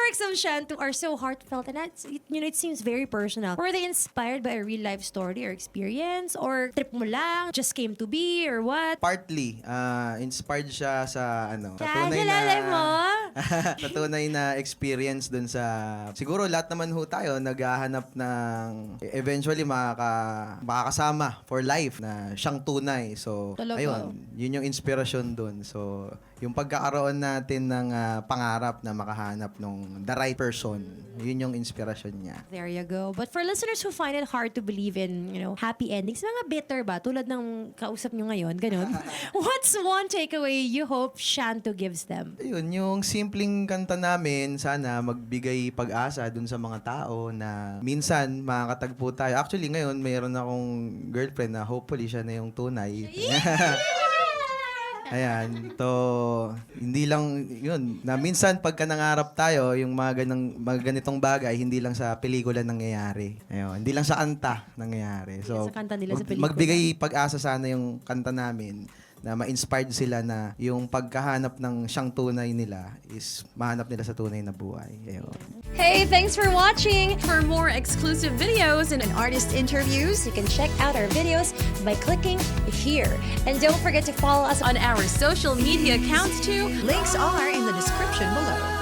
lyrics of Shantu are so heartfelt and it seems very personal. Were they inspired by a real life story or experience? Or trip mo lang, just came to be, or what? Partly, inspired siya sa sa Sa tunay na lalay mo? sa tunay na experience dun sa siguro lahat naman ho tayo naghahanap ng eventually makakasama for life na siyang tunay. So, Talaga. ayun, yun yung inspirasyon dun. So, yung pagkakaroon natin ng pangarap na makahanap ng the right person, yun yung inspirasyon niya. There you go. But for listeners who find it hard to believe in, happy endings, mga bitter ba? Tulad ng kausap nyo ngayon, ganun. What's one takeaway you hope Shantu gives them? Ayun, yung simpleng kanta namin, sana magbigay pag-asa dun sa mga tao na minsan makakatagpo tayo. Actually, ngayon, mayroon akong girlfriend na hopefully siya na yung tunay. Ayan, hindi lang, yun, na minsan pagka nangarap tayo, yung mga ganitong bagay, hindi lang sa pelikula nangyayari. Ayun, hindi lang sa kanta nangyayari. So, Sa kanta nila sa pelikula. magbigay pag-asa sana yung kanta namin na ma-inspired sila na yung pagkahanap ng siyang tunay nila is mahanap nila sa tunay na buhay. Ayun. Hey, thanks for watching! For more exclusive videos and Artist interviews, you can check out our videos by clicking here. And don't forget to follow us on our social media accounts too. Links are in the description below.